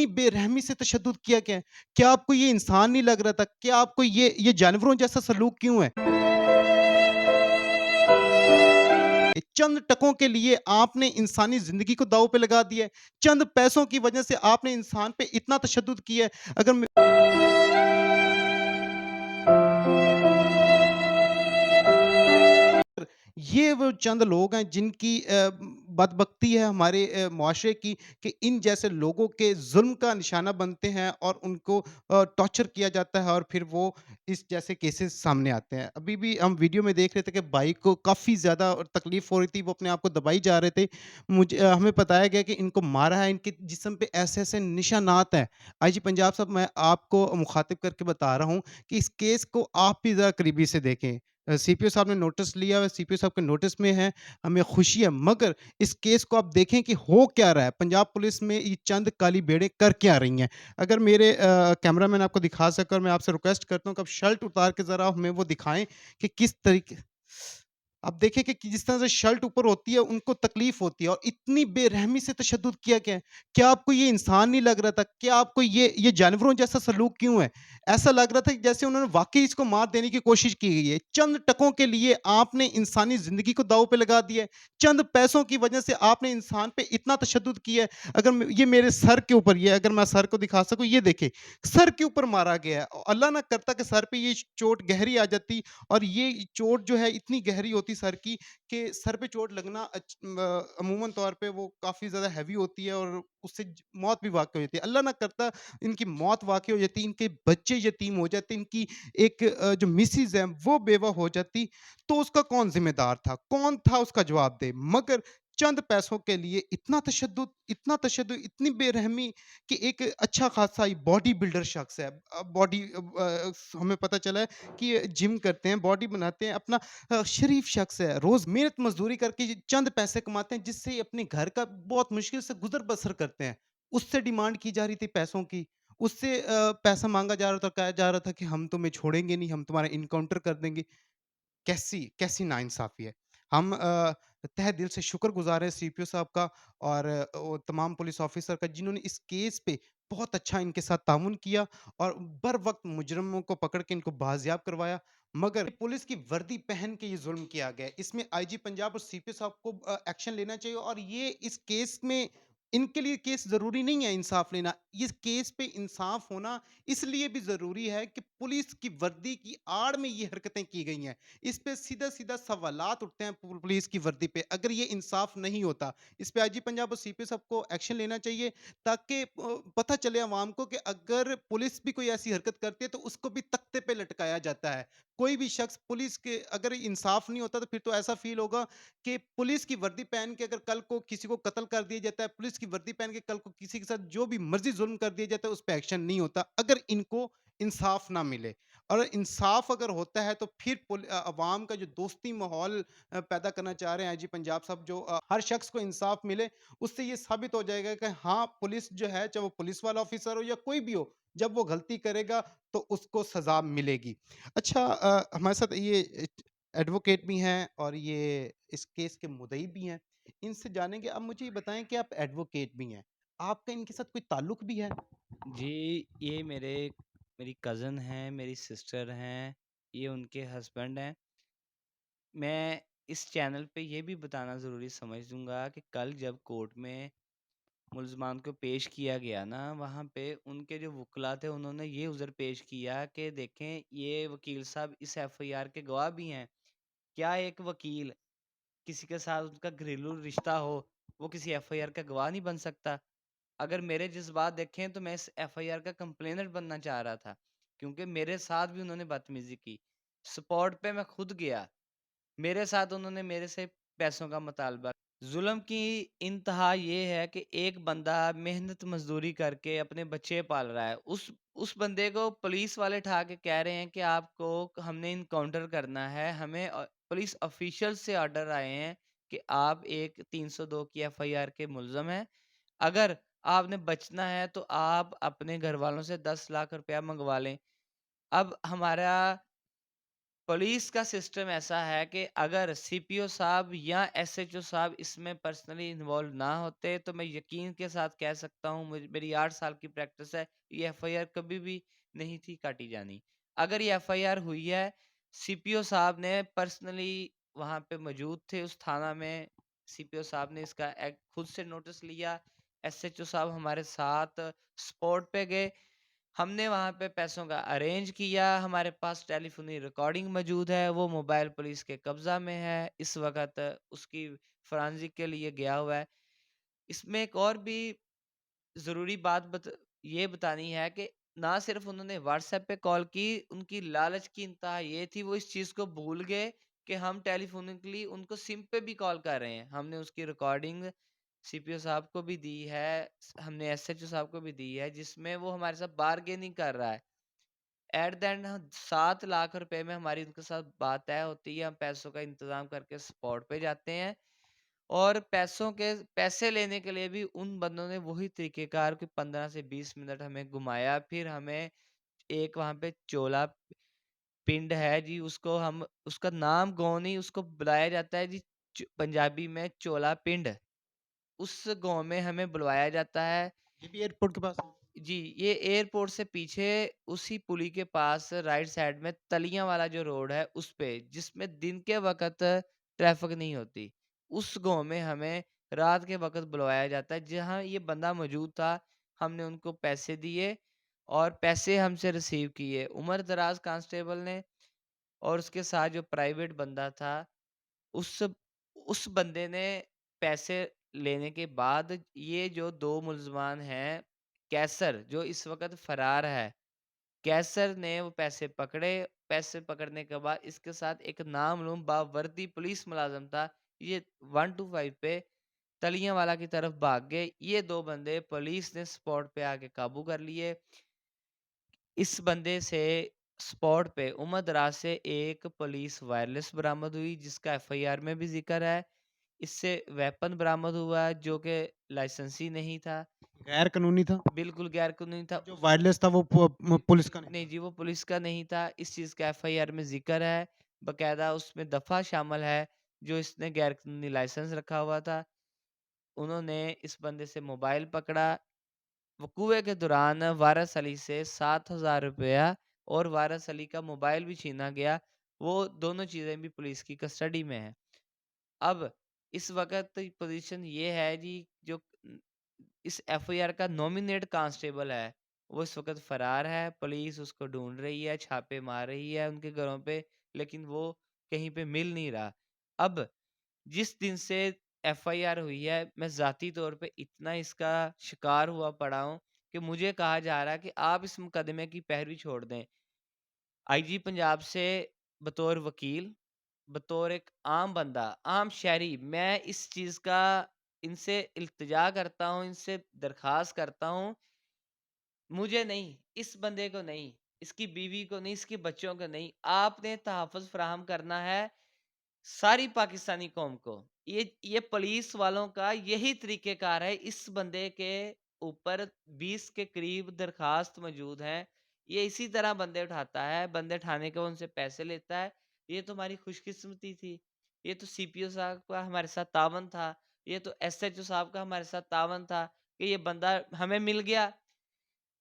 इतनी बेरहमी से तशद्दुद किया गया है। क्या आपको ये इंसान नहीं लग रहा था? क्या आपको ये जानवरों जैसा सलूक क्यों है? चंद टकों के लिए आपने इंसानी ज़िंदगी को दाँव पे लगा दिया है। चंद पैसों की वजह से आपने इंसान पे इतना तशद्दुद किया है। अगर मैं ये वो चंद लोग हैं जिनकी बदबख्ती है हमारे मुआशरे की कि इन जैसे लोगों के ज़ुल्म का निशाना बनते हैं और उनको टॉर्चर किया जाता है और फिर वो इस जैसे केसेस सामने आते हैं। अभी भी हम वीडियो में देख रहे थे कि भाई को काफ़ी ज़्यादा तकलीफ़ हो रही थी, वो अपने आप को दबाई जा रहे थे। हमें बताया गया कि इनको मारा है, इनके जिस्म पे ऐसे-ऐसे निशानात हैं। आईजी पंजाब साहब, मैं आपको मुखातिब करके बता रहा हूँ कि इस केस को आप भी ज़रा करीबी से देखें। सीपीओ साहब ने नोटिस लिया है, सीपीओ साहब के नोटिस में है, हमें खुशी है, मगर इस केस को आप देखें कि हो क्या रहा है, पंजाब पुलिस में ये चंद काली भेड़ें कर क्या रही हैं। अगर मेरे कैमरामैन आपको दिखा सके, और मैं आपसे रिक्वेस्ट करता हूँ कि आप शर्ट उतार के ज़रा हमें वो दिखाएँ कि किस तरीके आप देखें कि जिस तरह से शर्ट ऊपर होती है, उनको तकलीफ़ होती है और इतनी बेरहमी से तशद्दुद किया गया है। क्या आपको ये इंसान नहीं लग रहा था? क्या आपको ये जानवरों जैसा सलूक क्यों है? ऐसा लग रहा था कि जैसे उन्होंने वाक़ई इसको मार देने की कोशिश की गई है। चंद टकों के लिए आपने इंसानी ज़िंदगी को दाँव पे लगा दिया है। चंद पैसों की वजह से आपने इंसान पे इतना तशद्दुद किया है। अगर म ये मेरे सर के ऊपर, ये अगर मैं सर को दिखा सकूँ, ये देखें, सर के ऊपर मारा गया है। अल्लाह ना करता कि सर पे ये चोट गहरी आ जाती, और ये चोट जो है इतनी गहरी होती सर की कि सर पे चोट लगना अमूमन तौर पे वो काफ़ी ज़्यादा हैवी होती है और उससे मौत भी वाक़ई हो जाती है। अल्लाह ना करता इनकी मौत वाक़ई हो जाती, इनके बच्चे यतीम हो जाते, इनकी एक जो मिसेज़ है वो बेवा हो जाती, तो उसका कौन ज़िम्मेदार था? कौन था उसका जवाबदेह? मगर चंद पैसों के लिए इतना तशद्दुद, इतनी बेरहमी कि एक अच्छा खासा बॉडी बिल्डर शख्स है। हमें पता चला है कि ये जिम करते हैं, बॉडी बनाते हैं, अपना शरीफ शख्स है, रोज़ मेहनत मज़दूरी करके ये चंद पैसे कमाते हैं, जिससे ये अपने घर का बहुत मुश्किल से गुज़र-बसर करते हैं। उससे डिमांड की जा रही थी पैसों की, उससे पैसा माँगा जा रहा था, कहा जा रहा था कि हम तुम्हें छोड़ेंगे नहीं, हम तुम्हारा एनकाउंटर कर देंगे। कैसी कैसी नाइंसाफ़ी है। हम तहे दिल से शुक्रगुज़ार हैं सीपीओ साहब का और वो तमाम पुलिस ऑफ़िसर का, जिन्होंने इस केस पे बहुत अच्छा इनके साथ ताउन किया और बर वक़्त मुजरिमों को पकड़ के इनको बाज़ियाब करवाया। मगर पुलिस की वर्दी पहन के ये ज़ुल्म किया गया है। इसमें आईजी पंजाब और सीपीओ साहब को एक्शन लेना चाहिए, और ये इस केस में इनके लिए केस ज़रूरी नहीं है इंसाफ़ लेना। इस केस पे इंसाफ़ होना इसलिए भी ज़रूरी है कि पुलिस की वर्दी की आड़ में ये हरकतें की गई हैं। इस पे सीधा-सीधा सवालात उठते हैं पुलिस की वर्दी पे। अगर ये इंसाफ नहीं होता, इस पे आईजी पंजाब और सीपी साहब को एक्शन लेना चाहिए, ताकि पता चले अवाम को कि अगर पुलिस भी कोई ऐसी हरकत करती है तो उसको भी तख्ते पे लटकाया जाता है। कोई भी शख्स पुलिस के, अगर इंसाफ नहीं होता तो फिर तो ऐसा फ़ील होगा कि पुलिस की वर्दी पहन के अगर कल को किसी को कत्ल कर दिया जाता है, पुलिस की वर्दी पहन के कल को किसी के साथ जो भी मर्ज़ी ज़ुल्म कर दिया जाता है, उस पे एक्शन नहीं होता, अगर इनको इंसाफ ना मिले। और इंसाफ अगर होता है तो फिर अवाम का जो दोस्ती माहौल पैदा करना चाह रहे हैं आईजी पंजाब साहब, जो हर शख्स को इंसाफ मिले, उससे ये साबित हो जाएगा कि हाँ, पुलिस जो है, चाहे वो पुलिस वाला ऑफिसर हो या कोई भी हो, जब वो गलती करेगा तो उसको सजा मिलेगी। अच्छा, हमारे साथ ये एडवोकेट भी हैं और ये इस केस के मुद्दई भी हैं, इनसे जानेंगे। अब मुझे ये बताएं कि आप एडवोकेट भी हैं, आपका इनके साथ कोई ताल्लुक भी है? जी, ये मेरी कज़िन हैं, मेरी सिस्टर हैं, ये उनके हस्बैंड हैं। मैं इस चैनल पे ये भी बताना ज़रूरी समझूँगा कि कल जब कोर्ट में मुल्ज़मान को पेश किया गया ना, वहाँ पे उनके जो वकील थे, उन्होंने ये उज़र पेश किया कि देखें, ये वकील साहब इस एफ़आईआर के गवाह भी हैं। क्या एक वकील किसी के साथ उसका घरेलू रिश्ता हो, वो किसी एफ़आईआर का गवाह नहीं बन सकता? अगर मेरे जज़्बात देखें तो मैं इस एफ़आईआर का कंप्लेनेंट बनना चाह रहा था, क्योंकि मेरे साथ भी उन्होंने बदतमीज़ी की। स्पॉट पे मैं खुद गया, मेरे साथ उन्होंने मेरे से पैसों का मुतालबा। ज़ुल्म की इंतहा ये है कि एक बंदा मेहनत मज़दूरी करके अपने बच्चे पाल रहा है। उस बंदे को पुलिस वाले उठा के कह रहे हैं कि आपको हमने एनकाउंटर करना है। हमें पुलिस ऑफ़िशियल से ऑर्डर आए हैं कि आप एक 302 की एफ़आईआर के मुल्ज़िम हैं। अगर आपने बचना है तो आप अपने घरवालों से 10 लाख रुपया मँगवा लें। अब हमारा पुलिस का सिस्टम ऐसा है कि अगर सीपीओ साहब या एसएचओ साहब इसमें पर्सनली इन्वॉल्व ना होते तो मैं यकीन के साथ कह सकता हूँ, मेरी 8 साल की प्रैक्टिस है, ये एफआईआर कभी भी नहीं थी काटी जानी। अगर ये एफआईआर हुई है, सीपीओ साहब ने पर्सनली वहां पे मौजूद थे उस थाना में, सीपीओ साहब ने इसका खुद से नोटिस लिया, एसएचओ साहब हमारे साथ स्पॉट पे गए, हमने वहाँ पे पैसों का अरेंज किया, हमारे पास टेलीफ़ोनी रिकॉर्डिंग मौजूद है, वो मोबाइल पुलिस के कब्ज़ा में है, इस वक़्त उसकी फ़ॉरेंसिक के लिए गया हुआ है। इसमें एक और भी ज़रूरी बात ये बतानी है कि ना सिर्फ़ उन्होंने व्हाट्सएप पे कॉल की, उनकी लालच की इंतहा ये थी, वो इस चीज़ को भूल गए कि हम टेलीफ़ोनिकली उनको सिम पे भी कॉल कर रहे हैं। हमने उसकी रिकॉर्डिंग सीपीओ साहब को भी दी है, हमने एसएचओ साहब को भी दी है, जिसमें वो हमारे साथ बार्गेनिंग कर रहा है। एट द एंड 7 लाख रुपए में हमारी उनके साथ बात तय होती है, हम पैसों का इंतज़ाम करके स्पॉट पे जाते हैं और पैसे लेने के लिए भी उन बंदों ने वही तरीक़ेकार कि 15 से 20 मिनट हमें घुमाया, फिर हमें एक वहाँ पे चोला पिंड है जी, उसको हम उसका नाम गाँव नहीं, उसको बुलाया जाता है जी पंजाबी में चोला पिंड। उस गाँव में हमें बुलवाया जाता है। ये भी एयरपोर्ट के पास है? जी, ये एयरपोर्ट से पीछे उसी पुली के पास राइट साइड में तलियाँ वाला जो रोड है उस पे, जिसमें दिन के वक़्त ट्रैफ़िक नहीं होती। उस गाँव में हमें रात के वक़्त बुलवाया जाता है, जहाँ ये बंदा मौजूद था, हमने उनको पैसे दिए और पैसे हमसे रिसीव किए। उमर-दराज़ कांस्टेबल ने और उसके साथ जो प्राइवेट बंदा था, उस उस बंदे ने पैसे लेने के बाद ये जो 2 मुल्ज़मान हैं, कैसर जो इस वक़्त फ़रार है, कैसर ने वो पैसे पकड़े, पैसे पकड़ने के बाद इसके साथ एक नाममालूम बावर्दी पुलिस मुलाज़िम था, ये 125 पे तलियांवाला की तरफ भाग गए। ये 2 बंदे पुलिस ने स्पॉट पे आके काबू कर लिए। इस बंदे से स्पॉट पे उम्र-दराज से एक पुलिस वायरलेस बरामद हुई जिसका एफआईआर में भी ज़िक्र है। इससे वेपन बरामद हुआ जो कि लाइसेंसी नहीं था, गैर कानूनी था? बिल्कुल गैर कानूनी था। और जो वायरलेस था वो पुलिस का नहीं नहीं था? जी, वो पुलिस का नहीं था। इस चीज़ का एफआईआर में ज़िक्र है, बाकायदा उसमें दफ़ा शामिल है जो इसने गैर कानूनी लाइसेंस रखा हुआ था। उन्होंने इस बंदे से मोबाइल पकड़ा, वक़ूए के दौरान वारिस अली से 7,000 रुपया और वारिस अली का मोबाइल भी छीना गया। वो दोनों चीज़ें भी पुलिस की कस्टडी में हैं। अब इस वक़्त पोज़ीशन ये है जी, जो इस एफआईआर का नॉमिनेट कांस्टेबल है, वो इस वक़्त फ़रार है। पुलिस उसको ढूँढ रही है, छापे मार रही है उनके घरों पे, लेकिन वो कहीं पे मिल नहीं रहा। अब जिस दिन से एफआईआर हुई है, मैं ज़ाती तौर पे इतना इसका शिकार हुआ पड़ा हूँ कि मुझे कहा जा रहा है कि आप इस मुकदमे की पैरवी छोड़ दें। आईजी पंजाब से बतौर वकील, बतौर एक आम बंदा, आम शहरी, मैं इस चीज़ का इनसे इल्तिजा करता हूँ, इनसे दरख़्वास्त करता हूँ, मुझे नहीं, इस बंदे को नहीं, इसकी बीवी को नहीं, इसके बच्चों को नहीं, आपने तहफ़्फ़ुज़ फ़राहम करना है सारी पाकिस्तानी कौम को। ये पुलिस वालों का यही तरीक़ेकार है, इस बंदे के ऊपर 20 के करीब दरख़्वास्त मौजूद हैं। ये इसी तरह बंदे उठाता है, बंदे उठाने के बाद उनसे पैसे लेता है। ये तो हमारी खुशकिस्मती थी। ये तो सीपीओ साहब का हमारे साथ तावन था। ये तो एसएचओ साहब का हमारे साथ तावन था कि ये बंदा हमें मिल गया।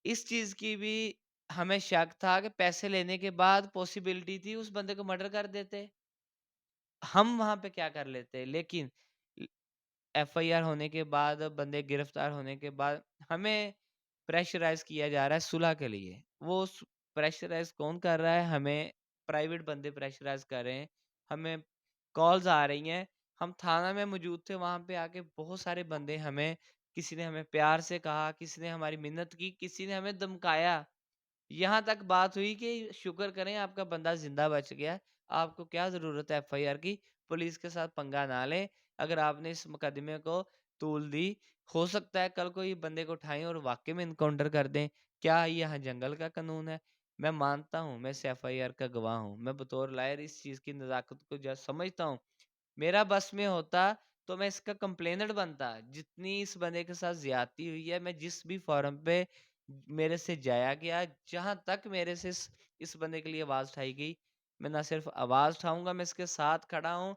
इस चीज़ की भी हमें शक था कि पैसे लेने के बाद पॉसिबिलिटी थी उस बंदे को मर्डर कर देते। हम वहाँ पे क्या कर लेते? लेकिन एफआईआर होने के बाद, बंदे गिरफ्तार होने के बाद हमें प्रेशराइज़ किया जा रहा है सुलह के लिए। वो प्रेशराइज़ कौन कर रहा है? हमें प्राइवेट बंदे प्रेशराइज़ कर रहे हैं। हमें कॉल्स आ रही हैं। हम थाना में मौजूद थे, वहाँ पे आके बहुत सारे बंदे हमें, किसी ने हमें प्यार से कहा, किसी ने हमारी मिन्नत की, किसी ने हमें धमकाया। यहाँ तक बात हुई कि शुक्र करें आपका बंदा ज़िंदा बच गया। आपको क्या ज़रूरत है एफआईआर की? पुलिस के साथ पंगा ना लें। अगर आपने इस मुकदमे को तूल दी, हो सकता है कल को ये बंदे को उठाएँ और वाक़ई में एनकाउंटर कर दें। क्या ये यहाँ जंगल का कानून है? मैं मानता हूँ, मैं इस एफआईआर का गवाह हूँ। मैं बतौर लॉयर इस चीज़ की नज़ाकत को समझता हूँ। मेरा बस में होता तो मैं इसका कंप्लेनेंट बनता। जितनी इस बंदे के साथ ज़्यादती हुई है, मैं जिस भी फ़ोरम पे मेरे से जाया गया, जहाँ तक मेरे से इस बंदे के लिए आवाज़ उठाई गई, मैं ना सिर्फ़ आवाज़ उठाऊँगा, मैं इसके साथ खड़ा हूँ,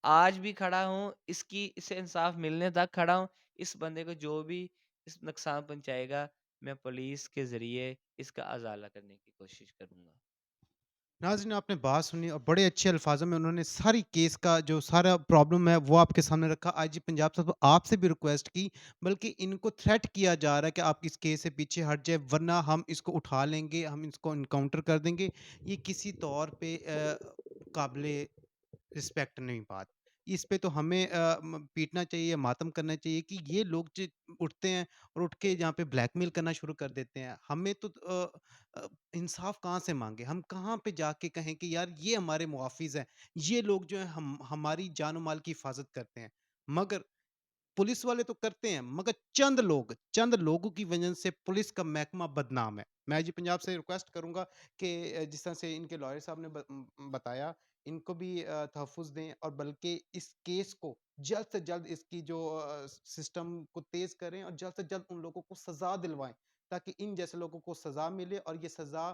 आज भी खड़ा हूँ, इसे इंसाफ़ मिलने तक खड़ा हूँ। इस बंदे को जो भी इस नुकसान पहुँचाएगा, मैं पुलिस के ज़रिए इसका अज़ाला करने की कोशिश करूँगा। नाज़रीन, आपने बात सुनी और बड़े अच्छे अल्फ़ाज़ों में उन्होंने सारी केस का जो सारा प्रॉब्लम है वो आपके सामने रखा। आईजी पंजाब साहब आपसे भी रिक्वेस्ट की, बल्कि इनको थ्रेट किया जा रहा है कि आप इस केस से पीछे हट जाए, वरना हम इसको उठा लेंगे, हम इसको एनकाउंटर कर देंगे। ये किसी तौर पे काबिले रिस्पेक्ट नहीं बात। इस पे तो हमें पीटना चाहिए, मातम करना चाहिए कि ये लोग जो उठते हैं और उठ के यहाँ पे ब्लैकमेल करना शुरू कर देते हैं। हमें तो इंसाफ़ कहाँ से माँगे? हम कहाँ पे जाके कहें कि यार ये हमारे मुहाफ़िज़ हैं, ये लोग जो हैं हम हमारी जान-ओ-माल की हिफ़ाज़त करते हैं। मगर पुलिस वाले तो करते हैं, मगर चंद लोगों की वजह से पुलिस का महकमा बदनाम है। मैं जी पंजाब से रिक्वेस्ट करूँगा कि जिस तरह से इनके लॉयर साहब ने बताया, इनको भी तहफ़्फ़ुज़ दें और बल्कि इस केस को जल्द से जल्द इसकी जो सिस्टम को तेज़ करें और जल्द से जल्द उन लोगों को सज़ा दिलवाएँ, ताकि इन जैसे लोगों को सज़ा मिले और ये सज़ा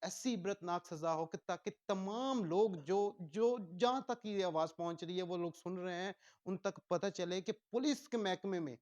ऐसी इबरतनाक सज़ा हो कि ताकि तमाम लोग जो जो जहाँ तक ये आवाज़ पहुँच रही है, वो लोग सुन रहे हैं, उन तक पता चले कि पुलिस के महकमे में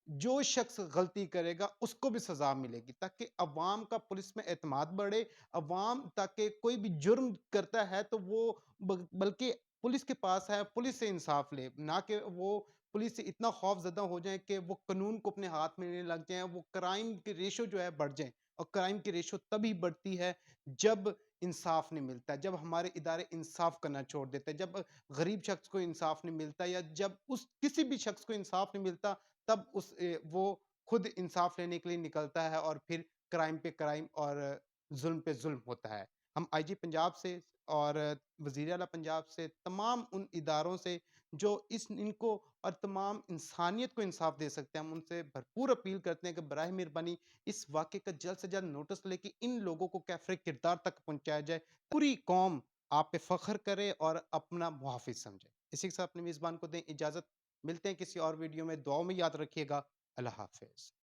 जो शख्स गलती करेगा उसको भी सज़ा मिलेगी, ताकि अवाम का पुलिस में एतमाद बढ़े। अवाम ताकि कोई भी जुर्म करता है तो वो बल्कि पुलिस के पास है, पुलिस से इंसाफ ले, ना कि वो पुलिस से इतना खौफ़ज़दा हो जाए कि वो कानून को अपने हाथ में लेने लग जाएँ, वो क्राइम की रेशो जो है बढ़ जाए। और क्राइम की रेशो तभी बढ़ती है जब इंसाफ नहीं मिलता है, जब हमारे इदारे इंसाफ करना छोड़ देते हैं, जब गरीब शख्स को इंसाफ नहीं मिलता, या जब उस किसी भी शख्स को इंसाफ नहीं मिलता, तब वो खुद इंसाफ लेने के लिए निकलता है और फिर क्राइम पे क्राइम और ज़ुल्म पे ज़ुल्म होता है। हम आईजी पंजाब से और वज़ीर आला पंजाब से, तमाम उन इदारों से जो इस इनको और तमाम इंसानियत को इंसाफ दे सकते हैं, हम उनसे भरपूर अपील करते हैं कि बराए मेहरबानी इस वाक़ये का जल्द से जल्द नोटिस लेके इन लोगों को कैफ़रे किरदार तक पहुँचाया जाए। पूरी कौम आप पे फ़ख्र करे और अपना मुहाफ़िज़ समझे। इसी के साथ अपने मेज़बान को दें इजाज़त। मिलते हैं किसी और वीडियो में, दुआओं में याद रखिएगा। अल्लाह हाफ़िज़।